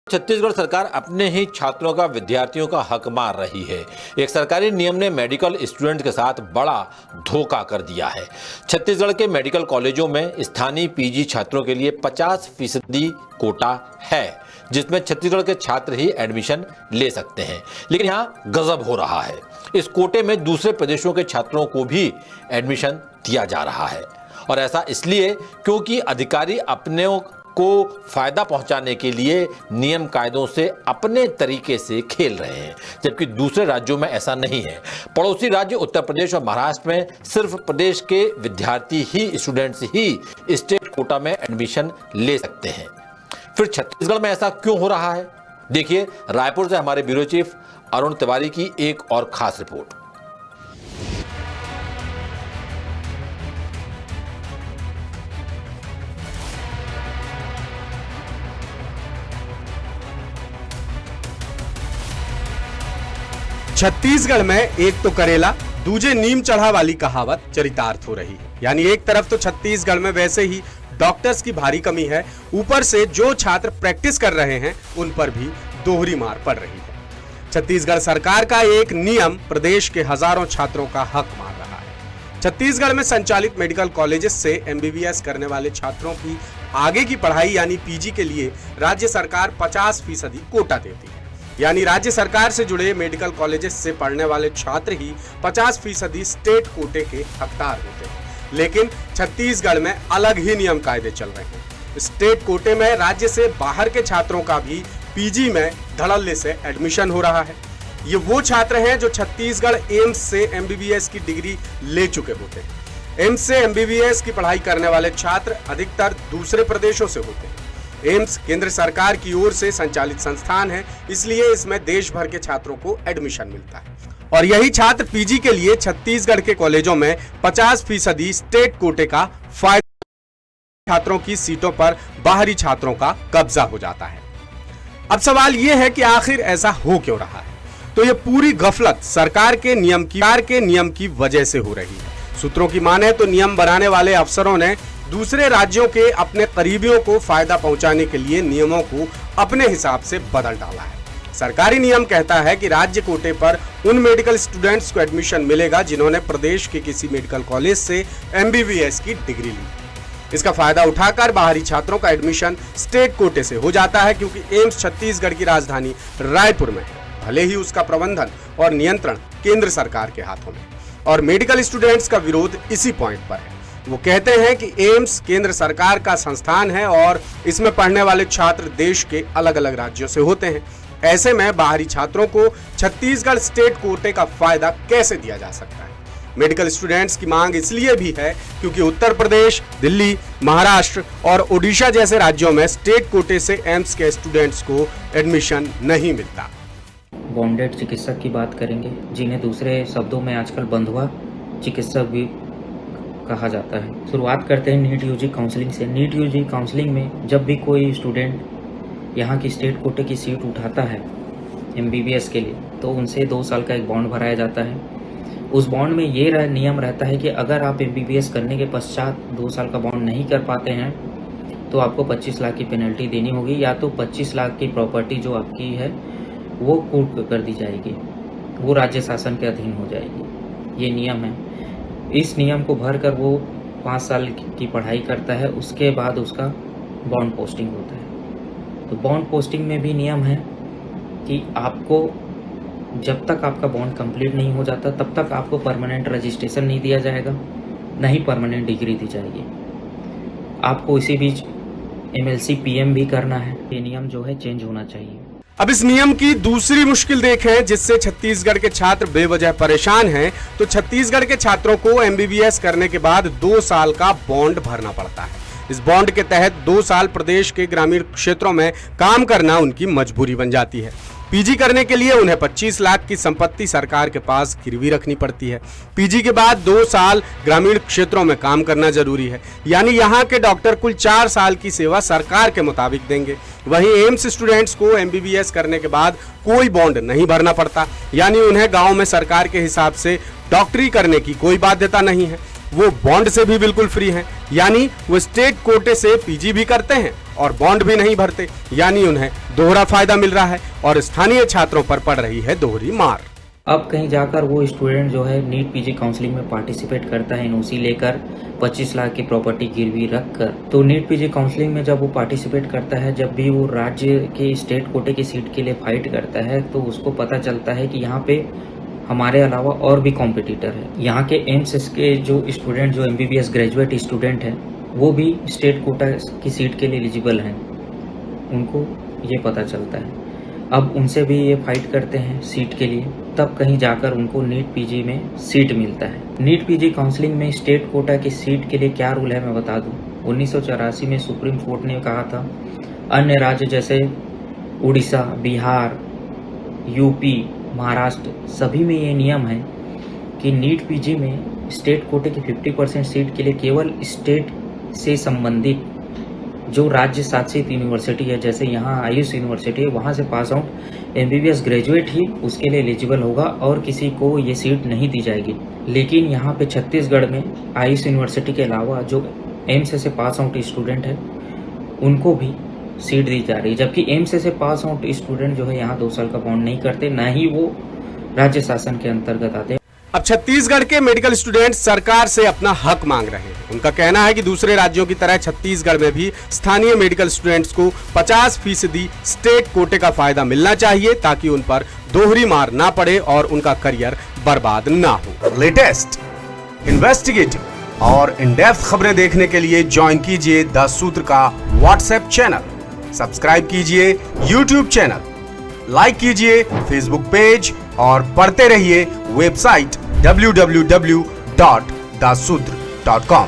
छत्तीसगढ़ सरकार अपने ही छात्रों का विद्यार्थियों का हक मार रही है। एक सरकारी नियम ने मेडिकल स्टूडेंट के साथ बड़ा धोखा कर दिया है। छत्तीसगढ़ के मेडिकल कॉलेजों में स्थानीय पीजी छात्रों के लिए 50% कोटा है, जिसमें छत्तीसगढ़ के छात्र ही एडमिशन ले सकते हैं। लेकिन यहाँ गजब हो रहा है, इस कोटे में दूसरे प्रदेशों के छात्रों को भी एडमिशन दिया जा रहा है। और ऐसा इसलिए क्योंकि अधिकारी अपने को फायदा पहुंचाने के लिए नियम कायदों से अपने तरीके से खेल रहे हैं, जबकि दूसरे राज्यों में ऐसा नहीं है। पड़ोसी राज्य उत्तर प्रदेश और महाराष्ट्र में सिर्फ प्रदेश के विद्यार्थी ही, स्टूडेंट्स ही स्टेट कोटा में एडमिशन ले सकते हैं। फिर छत्तीसगढ़ में ऐसा क्यों हो रहा है? देखिए रायपुर से हमारे ब्यूरो चीफ अरुण तिवारी की एक और खास रिपोर्ट। छत्तीसगढ़ में एक तो करेला दूजे नीम चढ़ा वाली कहावत चरितार्थ हो रही है। यानी एक तरफ तो छत्तीसगढ़ में वैसे ही डॉक्टर्स की भारी कमी है, ऊपर से जो छात्र प्रैक्टिस कर रहे हैं उन पर भी दोहरी मार पड़ रही है। छत्तीसगढ़ सरकार का एक नियम प्रदेश के हजारों छात्रों का हक मार रहा है। छत्तीसगढ़ में संचालित मेडिकल कॉलेजेस से एमबीबीएस करने वाले छात्रों की आगे की पढ़ाई यानी पीजी के लिए राज्य सरकार 50% कोटा देती है। यानी राज्य सरकार से जुड़े मेडिकल कॉलेजेस से पढ़ने वाले छात्र ही 50% स्टेट कोटे के हकदार होते हैं। लेकिन छत्तीसगढ़ में अलग ही नियम कायदे चल रहे हैं। स्टेट कोटे में राज्य से बाहर के छात्रों का भी पीजी में धड़ल्ले से एडमिशन हो रहा है। ये वो छात्र हैं जो छत्तीसगढ़ एम्स से एमबीबीएस की डिग्री ले चुके होते हैं। एम्स से एमबीबीएस की पढ़ाई करने वाले छात्र अधिकतर दूसरे प्रदेशों से होते हैं। एम्स केंद्र सरकार की ओर से संचालित संस्थान है, इसलिए इसमें देश भर के छात्रों को एडमिशन मिलता है। और यही छात्र पीजी के लिए छत्तीसगढ़ के कॉलेजों में 50% स्टेट कोटे का फायदा, छात्रों की सीटों पर बाहरी छात्रों का कब्जा हो जाता है। अब सवाल यह है कि आखिर ऐसा हो क्यों रहा है? तो यह पूरी गफलत सरकार के नियम की वजह से हो रही है। सूत्रों की माने तो नियम बनाने वाले अफसरों ने दूसरे राज्यों के अपने करीबियों को फायदा पहुंचाने के लिए नियमों को अपने हिसाब से बदल डाला है। सरकारी नियम कहता है कि राज्य कोटे पर उन मेडिकल स्टूडेंट्स को एडमिशन मिलेगा जिन्होंने प्रदेश के किसी मेडिकल कॉलेज से एमबीबीएस की डिग्री ली। इसका फायदा उठाकर बाहरी छात्रों का एडमिशन स्टेट कोटे से हो जाता है, क्योंकि एम्स छत्तीसगढ़ की राजधानी रायपुर में है, भले ही उसका प्रबंधन और नियंत्रण केंद्र सरकार के हाथों में। और मेडिकल स्टूडेंट्स का विरोध इसी पॉइंट पर है। वो कहते हैं कि एम्स केंद्र सरकार का संस्थान है और इसमें पढ़ने वाले छात्र देश के अलग अलग राज्यों से होते हैं। ऐसे में बाहरी छात्रों को छत्तीसगढ़ स्टेट कोटे का फायदा कैसे दिया जा सकता है? मेडिकल स्टूडेंट्स की मांग इसलिए भी है क्योंकि उत्तर प्रदेश, दिल्ली, महाराष्ट्र और ओडिशा जैसे राज्यों में स्टेट कोटे से एम्स के स्टूडेंट्स को एडमिशन नहीं मिलता। बॉन्डेड चिकित्सक की बात करेंगे, जिन्हें दूसरे शब्दों में आजकल बंधुआ चिकित्सक भी कहा जाता है। शुरुआत करते हैं नीट यूजी काउंसलिंग से। नीट यूजी काउंसलिंग में जब भी कोई स्टूडेंट यहाँ की स्टेट कोटे की सीट उठाता है एमबीबीएस के लिए, तो उनसे 2 साल का एक बॉन्ड भराया जाता है। उस बॉन्ड में ये नियम रहता है कि अगर आप एमबीबीएस करने के पश्चात 2 साल का बॉन्ड नहीं कर पाते हैं तो आपको 25 लाख की पेनल्टी देनी होगी, या तो 25 लाख की प्रॉपर्टी जो आपकी है वो कुर्क कर दी जाएगी, वो राज्य शासन के अधीन हो जाएगी। ये नियम है। इस नियम को भरकर वो 5 साल की पढ़ाई करता है, उसके बाद उसका बॉन्ड पोस्टिंग होता है। तो बॉन्ड पोस्टिंग में भी नियम है कि आपको जब तक आपका बॉन्ड कंप्लीट नहीं हो जाता तब तक आपको परमानेंट रजिस्ट्रेशन नहीं दिया जाएगा, न ही परमानेंट डिग्री दी जाएगी। आपको इसी बीच एमएलसी पीएम भी करना है। ये नियम जो है चेंज होना चाहिए। अब इस नियम की दूसरी मुश्किल देखें जिससे छत्तीसगढ़ के छात्र बेवजह परेशान हैं, तो छत्तीसगढ़ के छात्रों को एमबीबीएस करने के बाद 2 साल का बॉन्ड भरना पड़ता है। इस बॉन्ड के तहत 2 साल प्रदेश के ग्रामीण क्षेत्रों में काम करना उनकी मजबूरी बन जाती है। पीजी करने के लिए उन्हें 25 लाख की संपत्ति सरकार के पास गिरवी रखनी पड़ती है। पीजी के बाद 2 साल ग्रामीण क्षेत्रों में काम करना जरूरी है, यानी यहाँ के डॉक्टर कुल 4 साल की सेवा सरकार के मुताबिक देंगे। वहीं एम्स स्टूडेंट्स को एमबीबीएस करने के बाद कोई बॉन्ड नहीं भरना पड़ता, यानी उन्हें गांव में सरकार के हिसाब से डॉक्टरी करने की कोई बाध्यता नहीं है। वो बॉन्ड से भी बिल्कुल फ्री हैं। यानी वो स्टेट कोटे से पीजी भी करते हैं और बॉन्ड भी नहीं भरते, यानी उन्हें दोहरा फायदा मिल रहा है और स्थानीय छात्रों पर पड़ रही है दोहरी मार। अब कहीं जाकर वो स्टूडेंट जो है नीट पीजी काउंसलिंग में पार्टिसिपेट करता है एनओसी लेकर 25 लाख की प्रॉपर्टी गिरवी रखकर, तो नीट पीजी काउंसलिंग में जब वो पार्टिसिपेट करता है, जब भी वो राज्य के स्टेट कोटे की सीट के लिए फाइट करता है, तो उसको पता चलता है कि यहाँ पे हमारे अलावा और भी कॉम्पिटिटर है। यहाँ के एम्स के जो स्टूडेंट, जो MBBS ग्रेजुएट स्टूडेंट हैं, वो भी स्टेट कोटा की सीट के लिए एलिजिबल हैं, उनको ये पता चलता है। अब उनसे भी ये फाइट करते हैं सीट के लिए, तब कहीं जाकर उनको नीट पीजी में सीट मिलता है। नीट पीजी काउंसलिंग में स्टेट कोटा की सीट के लिए क्या रूल है मैं बता दूं। 1984 में सुप्रीम कोर्ट ने कहा था अन्य राज्य जैसे उड़ीसा, बिहार, यूपी, महाराष्ट्र सभी में ये नियम है कि नीट पीजी में स्टेट कोटे की 50% सीट के लिए केवल स्टेट से संबंधित जो राज्य शासित यूनिवर्सिटी है, जैसे यहाँ आयुष यूनिवर्सिटी है, वहाँ से पास आउट MBBS ग्रेजुएट ही उसके लिए एलिजिबल होगा और किसी को ये सीट नहीं दी जाएगी। लेकिन यहाँ पे छत्तीसगढ़ में आयुष यूनिवर्सिटी के अलावा जो एम्स से पास आउट स्टूडेंट है उनको भी सीट दी जा रही है, जबकि एम्स से पास आउट स्टूडेंट जो है यहाँ 2 साल का बॉन्ड नहीं करते, ना ही वो राज्य शासन के अंतर्गत आते। अब छत्तीसगढ़ के मेडिकल स्टूडेंट सरकार से अपना हक मांग रहे हैं। उनका कहना है कि दूसरे राज्यों की तरह छत्तीसगढ़ में भी स्थानीय मेडिकल स्टूडेंट्स को 50% स्टेट कोटे का फायदा मिलना चाहिए, ताकि उन पर दोहरी मार ना पड़े और उनका करियर बर्बाद ना हो। लेटेस्ट, इन्वेस्टिगेटिव और इन डेप्थ खबरें देखने के लिए ज्वाइन कीजिए द सूत्र का व्हाट्सएप चैनल, सब्सक्राइब कीजिए यूट्यूब चैनल, लाइक कीजिए फेसबुक पेज और पढ़ते रहिए वेबसाइट www.dasudr.com।